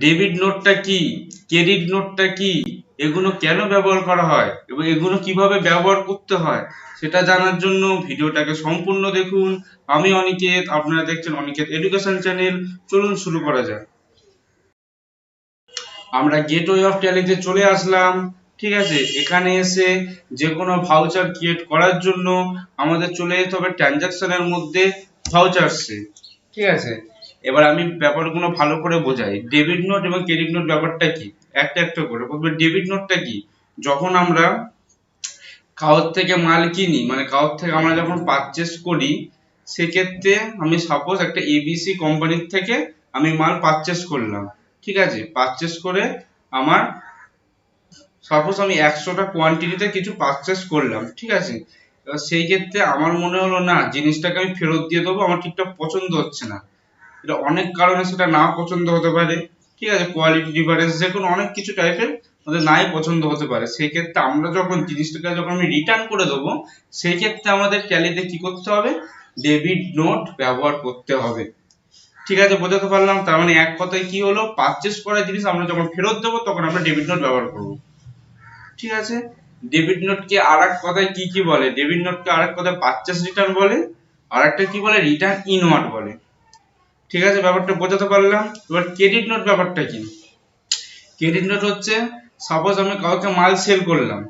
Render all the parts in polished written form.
Debit নোটটা কি, credit নোটটা কি, এগুলো কেন ব্যবহার করা হয় এবং এগুলো কিভাবে ব্যবহার করতে হয় সেটা জানার জন্য ভিডিওটাকে সম্পূর্ণ দেখুন। আমি অনিকেত, আপনারা দেখছেন অনিকেত এডুকেশন চ্যানেল। চলুন শুরু করা যাক। আমরা গেটওয়ে অফ ট্যালিতে চলে আসলাম। ঠিক আছে, এখানে এসে যে কোনো ভাউচার ক্রিয়েট করার জন্য আমাদের চলে যেতে হবে ট্রানজাকশনের মধ্যে ভাউচারসে। ঠিক আছে, এবার আমি ব্যাপারগুলো ভালো করে বোঝাই। ডেবিট নোট এবং ক্রেডিট নোট ব্যাপারটা কি, একটা একটা করে। প্রথমে ডেবিট নোটটা কি, যখন আমরা কারোর থেকে মাল কিনি, মানে কারোর থেকে আমরা যখন পারচেস করি, সেক্ষেত্রে আমি সাপোজ একটা এবিসি কোম্পানির থেকে আমি মাল পারচেস করলাম। ঠিক আছে, পারচেস করে আমার সাপোজ আমি 100টা কোয়ান্টিটিতে কিছু পারচেস করলাম। ঠিক আছে, এবার সেই ক্ষেত্রে আমার মনে হলো না জিনিসটাকে আমি ফেরত দিয়ে দেবো, আমার ঠিকঠাক পছন্দ হচ্ছে না। এটা অনেক কারণে সেটা না পছন্দ হতে পারে। ঠিক আছে, কোয়ালিটি ডিফারেন্স, যে কোনো অনেক কিছু টাইপের আমাদের নাই পছন্দ হতে পারে। সেই ক্ষেত্রে আমরা যখন জিনিসটাকে যখন আমি রিটার্ন করে দেবো, সেই ক্ষেত্রে আমাদের ট্যালিতে কি করতে হবে, ডেবিট নোট ব্যবহার করতে হবে। ঠিক আছে, বোঝাতে পারলাম? তার মানে এক কথায় কি হলো, পারচেস করা জিনিস আমরা যখন ফেরত দেবো তখন আমরা ডেবিট নোট ব্যবহার করবো। ঠিক আছে, ডেবিট নোটকে আর এক কথায় কি কি বলে, ডেবিট নোটকে আর এক কথায় পারচেস রিটার্ন বলে, আর একটা কি বলে, রিটার্ন ইনওয়ার্ড বলে। ঠিক আছে, ব্যাপারটা বোঝাতে পারলাম। এবার ক্রেডিট নোট ব্যাপারটা কি, ক্রেডিট নোট হচ্ছে সাপোজ আমি কাউকে মাল সেল করলাম।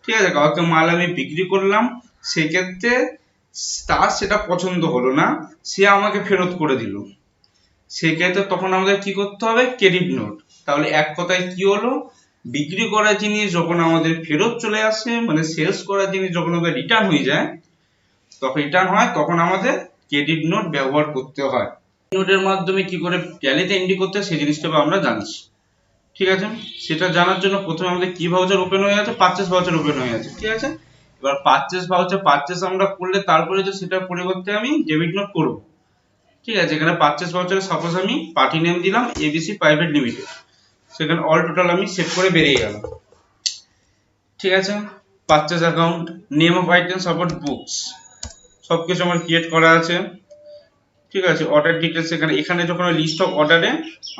ঠিক আছে, কাউকে মাল আমি বিক্রি করলাম, সেক্ষেত্রে তার সেটা পছন্দ হলো না, সে আমাকে ফেরত করে দিল। সেক্ষেত্রে তখন আমাদের কি করতে হবে, ক্রেডিট নোট। তাহলে এক কথায় কি হলো, বিক্রি করা জিনিস যখন আমাদের ফেরত চলে আসে, মানে সেলস করা জিনিস যখন আমাদের রিটার্ন হয়ে যায়, তখন রিটার্ন হয়, তখন আমাদের ক্রেডিট নোট ব্যবহার করতে হয়। নোটের মাধ্যমে কি করে ট্যালিতে এন্ট্রি করতে হয় সেই জিনিসটা আমরা জানছি। ঠিক আছে, সেটা জানার জন্য প্রথমে আমাদের কি ভাউচার ওপেন হয়ে আছে, পারচেস ভাউচার ওপেন হয়ে আছে। ঠিক আছে, এবার পারচেস ভাউচার পারচেস আমরা করলে তারপরে যে সেটার পরিবর্তে আমি ডেবিট নোট করব। ঠিক আছে, এখানে পারচেস ভাউচারে সাপোজ আমি পার্টি নেম দিলাম এবিসি প্রাইভেট লিমিটেড, সেখানে অল টোটাল আমি সেভ করে বেরিয়ে গেল। ঠিক আছে, purchase account, name of item support books, সবকিছু আমার ক্রিয়েট করা আছে। ঠিক আছে, অর্ডার ডিটেলস, এখানে যখন লিস্ট অফ অর্ডারে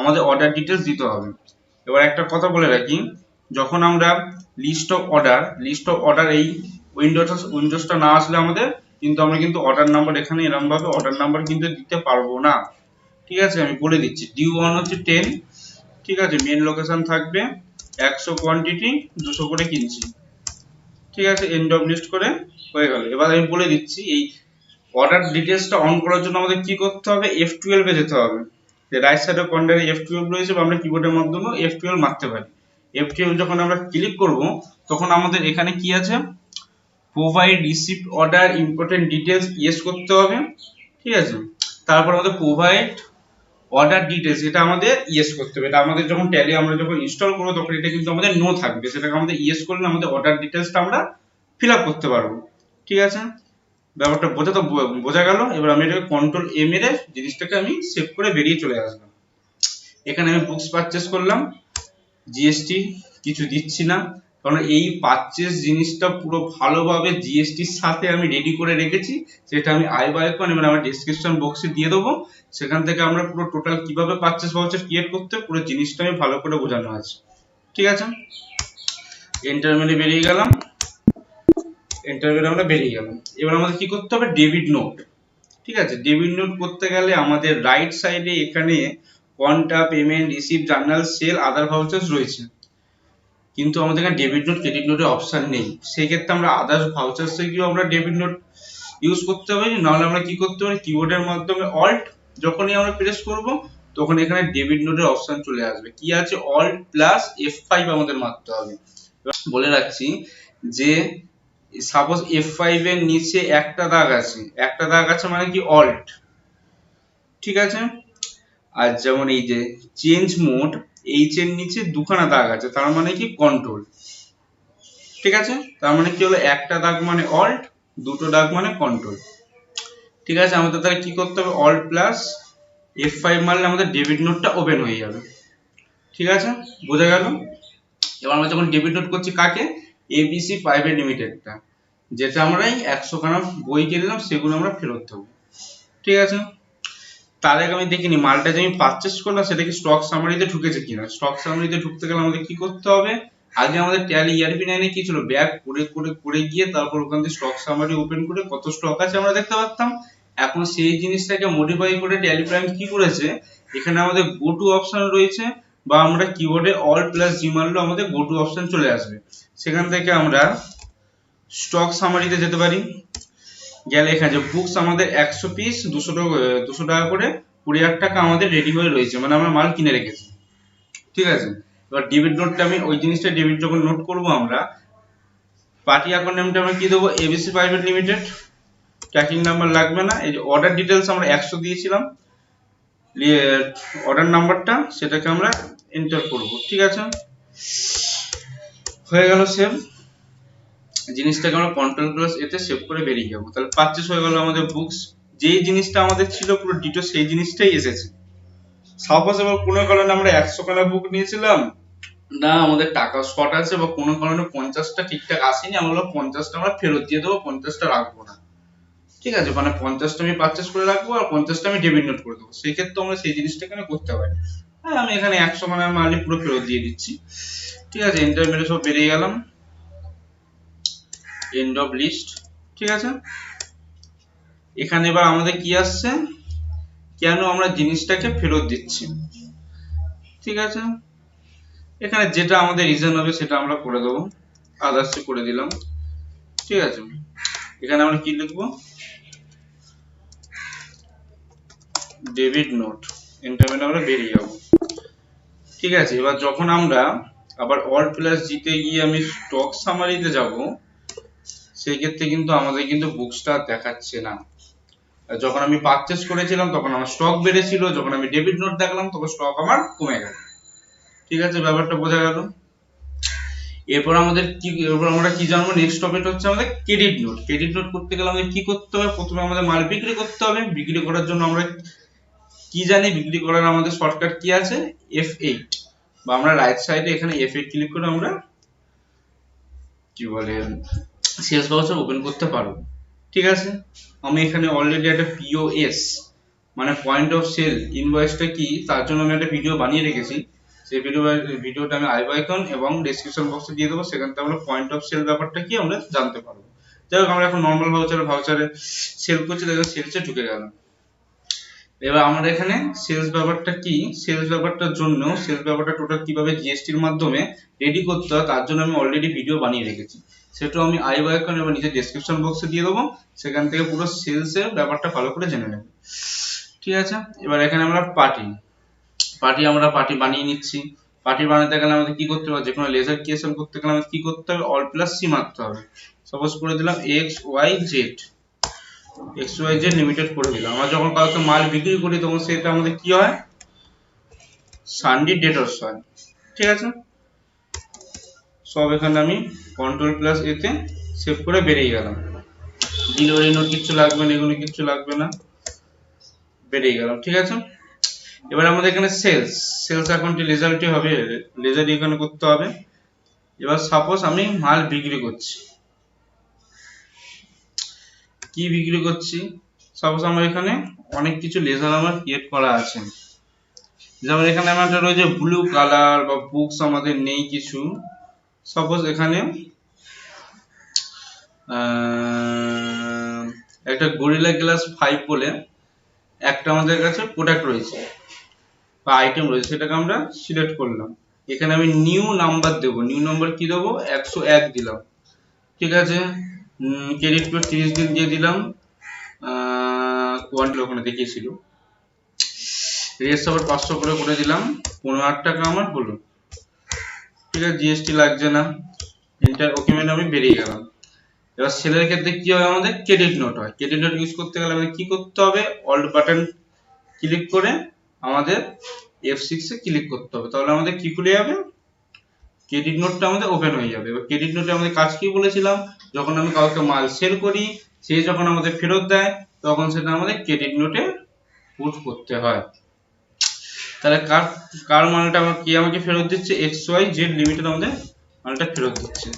আমাদের অর্ডার ডিটেলস দিতে হবে। এবার একটা কথা বলে রাখি, যখন আমরা লিস্ট অফ অর্ডার এই উইন্ডোজটা না আসলে আমাদের কিন্তু আমরা কিন্তু অর্ডার নাম্বার এখানে এরকম ভাবে অর্ডার নাম্বার কিন্তু দিতে পারবো না। ঠিক আছে, আমি বলে দিচ্ছি। ডিউ ওয়ান হচ্ছে 10। ঠিক আছে, মেন লোকেশন থাকবে 100 কোয়ান্টিটি 200 করে কিনছি। ঠিক আছে, এন্ড অফ লিস্ট করে হয়ে গেল। এবার আমি বলে দিচ্ছি এই অর্ডার ডিটেলসটা অন করার জন্য আমাদের কি করতে হবে, F12 এ যেতে হবে। রাইট সাইডের কর্নারে F12 রয়েছে, বা আমরা কিবোর্ডের মাধ্যমে F12 মারতে পারি। F12 যখন আমরা ক্লিক করব, তখন আমাদের এখানে কি আছে, provide receipt order important details yes করতে হবে। ঠিক আছে, তারপর আমাদের প্রোভাইড অর্ডার ডিটেলস, এটা আমাদের ইয়েস করতে হবে। এটা আমাদের যখন ট্যালি আমরা যখন ইনস্টল করব তখন এটা কিন্তু আমাদের নো থাকবে, সেটাকে আমাদের ইয়েস করলে আমাদের অর্ডার ডিটেলসটা আমরা ফিল আপ করতে পারবো। ঠিক আছে, ব্যাপারটা বোঝা গেল। এবার আমি এটাকে কন্ট্রোল এ মেরে জিনিসটাকে আমি সেভ করে বেরিয়ে চলে আসলাম। এখানে আমি বুকস পারচেস করলাম, জিএসটি কিছু দিচ্ছি না, কারণ এই পারচেস জিনিসটা পুরো ভালোভাবে জিএসটির সাথে আমি রেডি করে রেখেছি। সেটা আমি আই বাই কন এবং আমার ডেসক্রিপশন বক্সে দিয়ে দেবো। সেখান থেকে আমরা পুরো টোটাল কিভাবে পারচেস ভাউচার ক্রিয়েট করতে পুরো জিনিসটা আমি ভালো করে বোঝানো আছে। ঠিক আছে, এন্টার মেরে বেরিয়ে গেলাম। আমরা বেরিয়ে গেলাম। এবার আমাদের কি করতে হবে, ডেবিট নোট। ঠিক আছে, ডেবিট নোট করতে গেলে আমাদের রাইট সাইডে এখানে কন্টা, পেমেন্ট, রিসিভ, জার্নাল, সেল, আদার ভাউচার্স রয়েছে, কিন্তু আমাদের এখানে ডেবিট নোট ক্রেডিট নোটের অপশন নেই। সেই ক্ষেত্রে আমরা আদার্স ভাউচার্সে গিয়েও আমরা ডেবিট নোট ইউজ করতে হবে। নাহলে আমরা কি করতে পারি, কিবোর্ডের মাধ্যমে অল্ট যখনই আমরা প্রেস করব তখন এখানে ডেবিট নোটের অপশন চলে আসবে। কি আছে, অল্ট প্লাস F5 আমাদের মারতে হবে। বলে রাখছি যে সাপোজ F5 এর নিচে একটা দাগ আছে, মানে কি অল্ট। ঠিক আছে, আর যেমন এই যে চেঞ্জ মোড, এইচ এর নিচে দুখানা দাগ আছে, তার মানে কি কন্ট্রোল। ঠিক আছে, তার মানে কি হলো, একটা দাগ মানে অল্ট, দুটো দাগ মানে কন্ট্রোল। ঠিক আছে, আমাদের তাহলে কি করতে হবে, অল্ট প্লাস F5 মারলে আমাদের ডেবিট নোটটা ওপেন হয়ে যাবে। ঠিক আছে, বোঝা গেল। এবার আমরা যখন ডেবিট নোট করছি কাকে, এবিসি প্রাইভেট লিমিটেডটা, যেটা আমরা এই 100 খানা বই কিনলাম সেগুলো আমরা ফেরত দেবো। ঠিক আছে, তার আগে আমি দেখিনি মালটা যে আমি পারচেস করলাম সেটা কি স্টক সামারিতে ঢুকেছে কিনা। স্টক সামারিতে ঢুকতে গেলে আমাদের কি করতে হবে, আগে আমাদের ট্যালি ইআরপি 9 এ কি ছিল, ব্যাক করে করে করে গিয়ে তারপর ওখান থেকে স্টক সামারি ওপেন করে কত স্টক আছে আমরা দেখতে পারতাম। এখন সেই জিনিসটাকে মডিফাই করে ট্যালি প্রাইম কি করেছে, এখানে আমাদের গো টু অপশন রয়েছে, বা আমরা কিবোর্ডে অল প্লাস জি মারলেও আমাদের গো টু অপশন চলে আসবে। সেখান থেকে আমরা স্টক সামারিতে যেতে পারি, গেলে এখানে যে বুকস আমাদের 100 পিস 200 টাকা করে 20,000 টাকা আমাদের রেডি হয়ে রয়েছে, মানে আমরা মাল কিনে রেখেছি। ঠিক আছে, এবার ডেবিট নোটটা আমি ওই জিনিসটা ডেবিট যখন নোট করব আমরা পার্টি অ্যাকাউন্ট নেমটা আমরা কি দেবো, ABC private limited, tracking number লাগবে না। এই যে অর্ডার ডিটেলস আমরা 100 দিয়েছিলাম, অর্ডার নাম্বারটা সেটাকে আমরা এন্টার করব। ঠিক আছে, হয়ে গেল সেভ। জিনিসটাকে আমরা কন্ট্রোল প্লাস এতে সেভ করে বেরিয়ে যাবো। তাহলে পারচেস হয়ে গেল আমাদের বুকস, যেই জিনিসটা আমাদের ছিল পুরো ডিটো সেই জিনিসটাই এসেছে। সাপোজ এবার কোনো কারণে আমরা 100 খানা বুক নিয়েছিলাম না, আমাদের টাকা শর্ট আছে বা কোনো কারণে 50টা ঠিকঠাক আসেনি, আমরা 50টা আমরা ফেরত দিয়ে দেবো, 50টা রাখবো না। ঠিক আছে, মানে 50টা আমি পারচেস করে রাখবো আর 50টা আমি ডেবিট নোট করে দেবো। সেই ক্ষেত্রে আমরা সেই জিনিসটা এখানে করতে পারি। হ্যাঁ, আমি এখানে 100 খানা মালই পুরো ফেরত দিয়ে দিচ্ছি। ঠিক আছে, এন্টার মেরে সব বেরিয়ে গেলাম, এন্ড অফ লিস্ট। ঠিক আছে, এখানে এবার আমাদের কি আসছে, কেন আমরা জিনিসটাকে ফেরত দিচ্ছি। ঠিক আছে, এখানে যেটা আমাদের রিজন হবে সেটা আমরা করে দেবো, আদার্স করে দিলাম। ঠিক আছে, এখানে আমরা কি লিখবো, ডেবিট নোট, এন্টার মেরে আমরা বেরিয়ে যাবো। ঠিক আছে, এবার যখন আমরা আবার অল প্লাস জিতে গিয়ে আমি স্টক সামারিতে যাব, সেই ক্ষেত্রে কিন্তু আমাদের কিন্তু বুকসটা দেখাচ্ছে না। যখন আমি পারচেস করেছিলাম তখন আমার স্টক বেড়েছিল, যখন আমি ডেবিট নোট দেখলাম তখন স্টক আমার কমে গেল। ঠিক আছে, ব্যাপারটা বোঝা গেল। এরপর আমাদের কি, এরপর আমরা কি জানবো, নেক্সট টপিক হচ্ছে আমাদের ক্রেডিট নোট। ক্রেডিট নোট করতে গেলে আমাদের কি করতে হবে, প্রথমে আমাদের মাল বিক্রি করতে হবে। বিক্রি করার জন্য আমরা কি জানি, বিক্রি করার আমাদের শর্টকাট কি আছে, F8, বা আমরা রাইট সাইডে এখানে F8 ক্লিক করে আমরা কি বলে সেলস ভাউচার ওপেন করতে পারবো। ঠিক আছে, আমি এখানে অলরেডি একটা POS মানে পয়েন্ট অফ সেল ইনভয়েসটা কি তার জন্য আমি একটা ভিডিও বানিয়ে রেখেছি। সেই ভিডিওটা আমি আই আইকন এবং ডেসক্রিপশন বক্সে দিয়ে দেবো, সেখান থেকে আমরা পয়েন্ট অফ সেল ব্যাপারটা কি আমরা জানতে পারবো। যাই হোক, আমরা এখন নর্মাল ভাউচারে সেল করছি, দেখো সেলসে ঢুকে গেলাম। এবার আমরা এখানে সেলস ব্যাপারটা কি, সেলস ব্যাপারটার জন্য সেলস ব্যাপারটা টোটাল কিভাবে জিএসটির মাধ্যমে রেডি করতে হয় তার জন্য আমি অলরেডি ভিডিও বানিয়ে রেখেছি, সেটাও আমি আই আইকন এবং নিচে ডেসক্রিপশন বক্সে দিয়ে দেবো, সেখান থেকে পুরো সেলসের ব্যাপারটা ভালো করে জেনে নেবে। ঠিক আছে, এবার এখানে আমরা পার্টি বানিয়ে নিচ্ছি। পার্টি বানাতে গেলে আমাদের কি করতে হবে, যে কোনো লেজার ক্রিয়েশন করতে গেলে আমাদের কি করতে হবে, অল প্লাস সি মারতে হবে। সাপোজ করে দিলাম XYZ লিমিটেড করে দিলাম। আমরা যখন কাউকে মাল বিক্রি করি তখন সেটা আমাদের কি হয়, সানডে ডেটরস হয়। ঠিক আছে, সব এখানে আমি কন্ট্রোল প্লাস এতে সেভ করে বেরিয়ে গেলাম। ডেলিভারি নোট কিছু লাগবে না, এগুলো কিছু লাগবে না, বেরিয়ে গেলাম। ঠিক আছে, এবার আমাদের এখানে সেলস অ্যাকাউন্টে রেজাল্টই হবে, লেজার এখানে করতে হবে। এবার সাপোজ আমি মাল বিক্রি করছি, কি বিক্রি করছি, সাপোজ আমার এখানে অনেক কিছু লেজার আমার ক্রিয়েট করা আছে, যেমন এখানে আমাদের রয়েছে ব্লু কালার বা বুকস আমাদের নেই কিছু। সাপোজ এখানে একটা গরিলা গ্লাস 5 বলে একটা আমাদের কাছে প্রোডাক্ট রয়েছে বা আইটেম রয়েছে, সেটাকে আমরা সিলেক্ট করলাম। এখানে আমি নিউ নাম্বার দেবো, নিউ নাম্বার কি দেবো, 101 দিলাম। ঠিক আছে, ক্রেডিট পেড 30 দিন দিয়ে দিলাম, কোয়ান্টিটি ওখানে দেখিয়েছিল, রেস আবার 500 করে দিলাম, 15,000 টাকা আমার হলো। ঠিক আছে, জিএসটি লাগছে না, এন্টার ওকে মেনে আমি বেরিয়ে গেলাম। এবার সেলের ক্ষেত্রে কি হয়, আমাদের ক্রেডিট নোট হয়। ক্রেডিট নোট ইউজ করতে গেলে আমাদের কি করতে হবে, অল্ট বাটন ক্লিক করে আমাদের F6 এ ক্লিক করতে হবে, তাহলে আমাদের কি খুলে যাবে, ক্রেডিট নোটটা আমাদের ওপেন হয়ে যাবে। এবার ক্রেডিট নোটে আমাদের কাজ কি বলেছিলাম, যখন আমি কাউকে মাল সেল করি সে যখন আমাদের ফেরত দেয় তখন সেটা আমাদের ক্রেডিট নোটে পুট করতে হয়। তাহলে কার মালটা কি আমাকে ফেরত দিচ্ছে, XYZ লিমিটেড আমাদের মালটা ফেরত দিচ্ছে।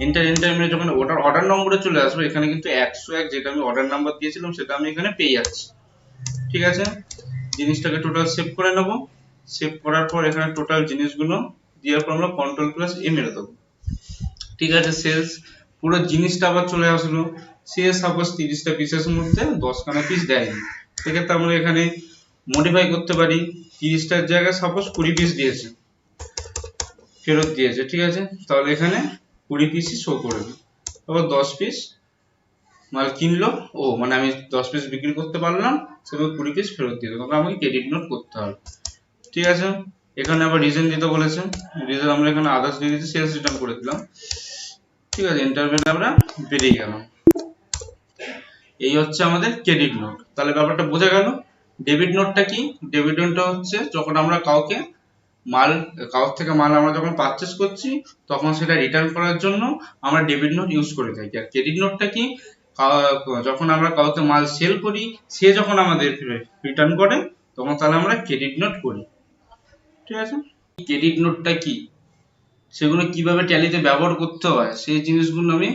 এন্টার মেরে যখন অর্ডার নম্বরে চলে আসবে, এখানে কিন্তু 101 যেটা আমি অর্ডার নাম্বার দিয়েছিলাম সেটা আমি এখানে পেয়ে যাচ্ছি। ঠিক আছে, জিনিসটাকে টোটাল সেভ করে নেব। সেভ করার পর এখানে টোটাল জিনিসগুলো দেওয়ার পর আমরা কন্ট্রোল প্লাস এ মেরে দেবো। ঠিক আছে, সেলস পুরো জিনিসটা আবার চলে আসলো। সে সাপোজ 30টা পিসের মধ্যে 10খানা পিস দেয়নি, সেক্ষেত্রে আমরা এখানে মডিফাই করতে পারি। 30টার জায়গায় সাপোজ 20 পিস দিয়েছে, ফেরত দিয়েছে, ঠিক আছে, তাহলে এখানে 20 পিসই শো করবে। আবার 10 পিস মাল কিনলো, ও মানে আমি 10 পিস বিক্রি করতে পারলাম, সেভাবে 20 পিস ফেরত দিয়ে দেবো, আমাকে ক্রেডিট নোট করতে হবে। ঠিক আছে, এখানে আবার রিজন দিতে বলেছে, রিজন আমরা এখানে আদার্স দিয়ে দিচ্ছি, সেলস রিটার্ন করে দিলাম। ঠিক আছে, ইন্টারভেলে আমরা বেরিয়ে গেলাম। এই হচ্ছে আমাদের ক্রেডিট নোট। তাহলে ব্যাপারটা বোঝা গেল। ডেবিট নোটটা কি? ডেবিট নোটটা হচ্ছে যখন আমরা কাউকে কারোর থেকে মাল আমরা যখন পারচেস করছি তখন সেটা রিটার্ন করার জন্য আমরা ডেবিট নোট ইউজ করে থাকি। আর ক্রেডিট নোটটা কি? যখন আমরা কাউকে মাল সেল করি, সে যখন আমাদের রিটার্ন করে তখন তাহলে আমরা ক্রেডিট নোট করি। ঠিক আছে, ক্রেডিট নোটটা কি, সেগুলো কিভাবে ট্যালিতে ব্যবহার করতে হয় সেই জিনিসগুলো আমি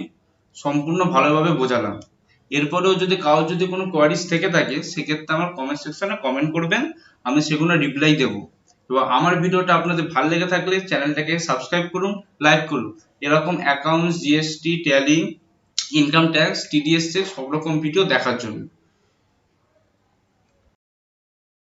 সম্পূর্ণ ভালোভাবে বোঝালাম। এরপরেও যদি কারোর যদি কোনো কোয়ারিজ থেকে থাকে সেক্ষেত্রে আমার কমেন্ট সেকশনে কমেন্ট করবেন, আমি সেগুলো রিপ্লাই দেবো। এবং আমার ভিডিওটা আপনাদের ভালো লেগে থাকলে চ্যানেলটাকে সাবস্ক্রাইব করুন, লাইক করুন। এরকম accounts, GST, tally, income tax, TDS সব রকম ভিডিও দেখার জন্য।